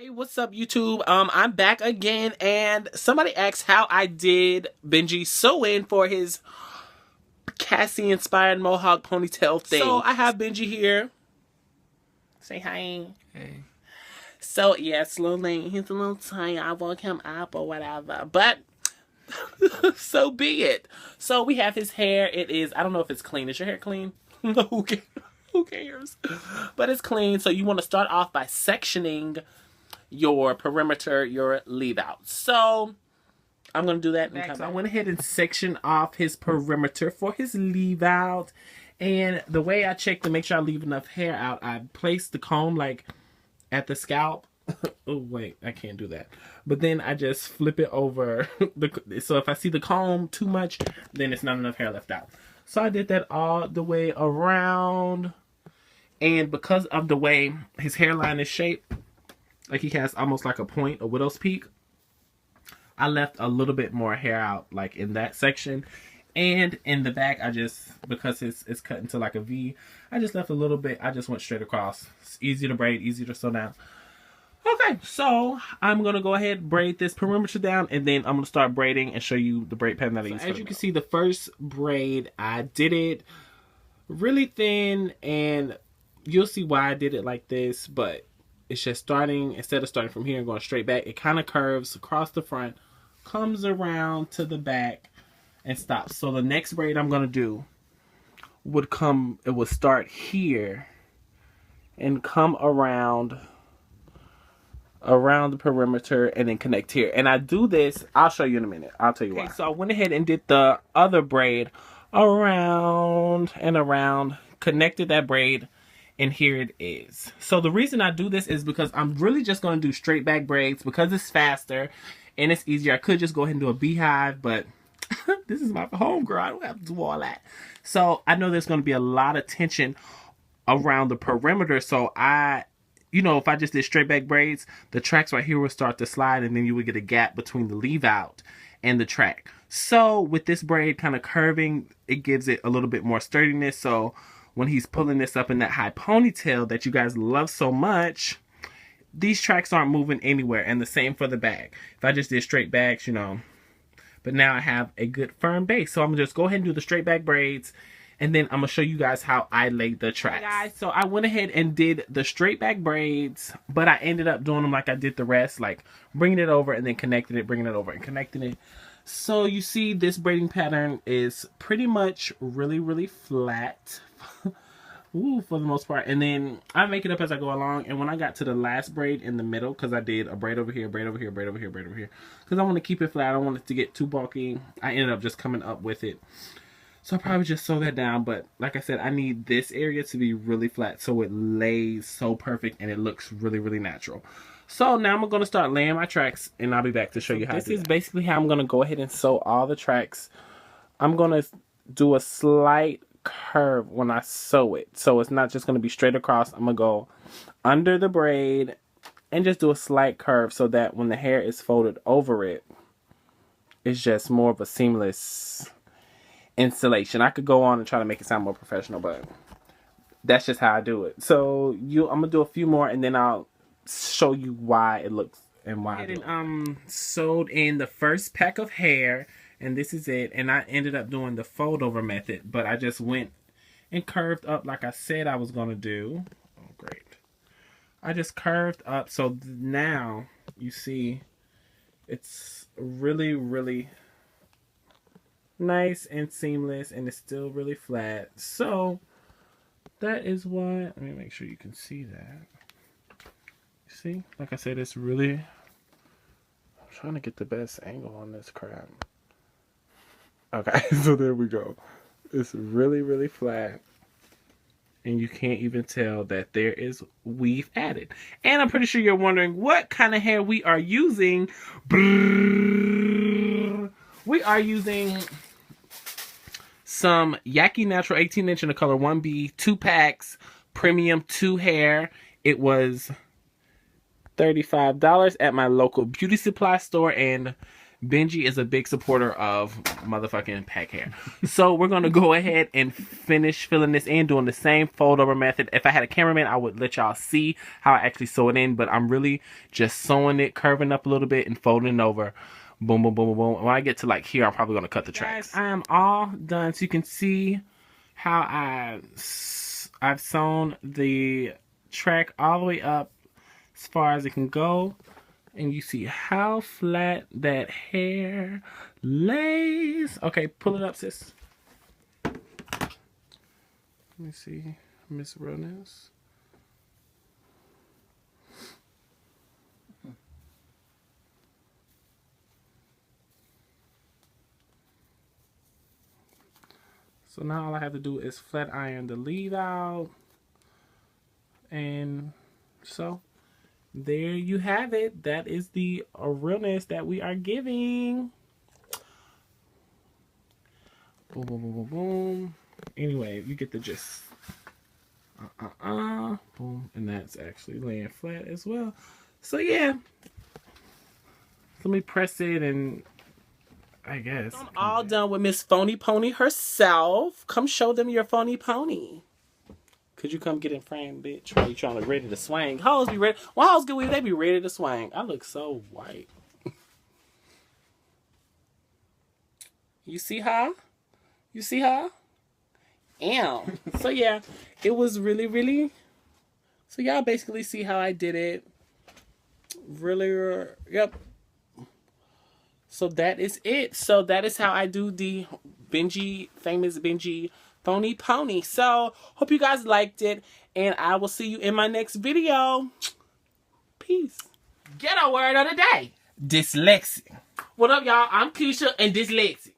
Hey, what's up, YouTube? I'm back again, and somebody asked how I did Benji sew in for his Cassie inspired Mohawk ponytail thing. So I have Benji here. Say hi. Hey. So yeah, slowly. He's a little tired. I woke him up or whatever, but so be it. So we have his hair. It is. I don't know if it's clean. Is your hair clean? No, who cares? But it's clean. So you want to start off by sectioning your perimeter, your leave out. So I'm going to do that. So I went ahead and sectioned off his perimeter for his leave out. And the way I check to make sure I leave enough hair out, I place the comb like at the scalp. Oh, wait, I can't do that. But then I just flip it over. So if I see the comb too much, then it's not enough hair left out. So I did that all the way around. And because of the way his hairline is shaped, like he has almost like a point, a widow's peak, I left a little bit more hair out like in that section. And in the back, I just, because it's cut into like a V, I just left a little bit. I just went straight across. It's easy to braid, easy to sew down. Okay, so I'm going to go ahead and braid this perimeter down, and then I'm going to start braiding and show you the braid pattern that I use. As you can see, the first braid, I did it really thin, and you'll see why I did it like this, but it's just starting, instead of starting from here and going straight back, it kind of curves across the front, comes around to the back, and stops. So the next braid I'm going to do would come, it would start here and come around the perimeter and then connect here. And I do this, I'll show you in a minute. I'll tell you why. So I went ahead and did the other braid around and around, connected that braid, and here it is. So the reason I do this is because I'm really just going to do straight back braids because it's faster and it's easier. I could just go ahead and do a beehive, but this is my home girl. I don't have to do all that. So I know there's going to be a lot of tension around the perimeter. So you know, if I just did straight back braids, the tracks right here will start to slide, and then you would get a gap between the leave out and the track. So with this braid kind of curving, it gives it a little bit more sturdiness. So when he's pulling this up in that high ponytail that you guys love so much, these tracks aren't moving anywhere. And the same for the back. If I just did straight backs, you know, but now I have a good firm base. So I'm gonna just go ahead and do the straight back braids, and then I'm gonna show you guys how I laid the tracks. Hey guys, so I went ahead and did the straight back braids, but I ended up doing them like I did the rest, like bringing it over and then connecting it, bringing it over and connecting it. So you see this braiding pattern is pretty much really flat. Ooh, for the most part. And then I make it up as I go along. And when I got to the last braid in the middle, because I did a braid over here, braid over here, braid over here, braid over here, because I want to keep it flat, I don't want it to get too bulky, I ended up just coming up with it. So I probably just sew that down, but like I said, I need this area to be really flat so it lays so perfect and it looks really natural. So now I'm going to start laying my tracks, and I'll be back to show you how to do that. This is basically how I'm going to go ahead and sew all the tracks. I'm going to do a slight curve when I sew it, so it's not just going to be straight across. I'm going to go under the braid and just do a slight curve so that when the hair is folded over it, it's just more of a seamless installation. I could go on and try to make it sound more professional, but that's just how I do it. So I'm gonna do a few more, and then I'll show you why it looks and why. And sewed in the first pack of hair, and this is it. And I ended up doing the fold over method, but I just went and curved up like I said I was gonna do. Oh, great! I just curved up, so now you see it's really nice and seamless, and it's still really flat. So that is why. Let me make sure you can see that. See, like I said, it's really, I'm trying to get the best angle on this crap. Okay, so there we go. It's really flat, and you can't even tell that there is weave added. And I'm pretty sure you're wondering what kind of hair we are using. We are using some Yaki Natural 18-inch in the color 1B, 2 packs, premium 2 hair. It was $35 at my local beauty supply store, and Benji is a big supporter of motherfucking pack hair. So we're going to go ahead and finish filling this in, doing the same fold over method. If I had a cameraman, I would let y'all see how I actually sew it in, but I'm really just sewing it, curving up a little bit and folding it over. Boom, boom, boom, boom, boom. When I get to like here, I'm probably going to cut the tracks. Guys, I am all done. So you can see how I've sewn the track all the way up as far as it can go. And you see how flat that hair lays. Okay, pull it up, sis. Let me see. Miss Realness. So now all I have to do is flat iron the lead out. And so there you have it. That is the realness that we are giving. Boom, boom, boom, boom, boom. Anyway, you get the gist. Boom. And that's actually laying flat as well. So yeah. Let me press it and I guess. I'm all done with Miss Phony Pony herself. Come show them your phony pony. Could you come get in frame, bitch? Are you trying to ready to swing? Hoes be ready. Well, hoes good. They be ready to swing. I look so white. You see her? You see her? Ew. So yeah, it was really, really. So y'all basically see how I did it. Really, yep. So that is it. So that is how I do the Benji, famous Benji Phony Pony. So hope you guys liked it, and I will see you in my next video. Peace. Get a word of the day. Dyslexic. What up, y'all? I'm Keisha and dyslexic.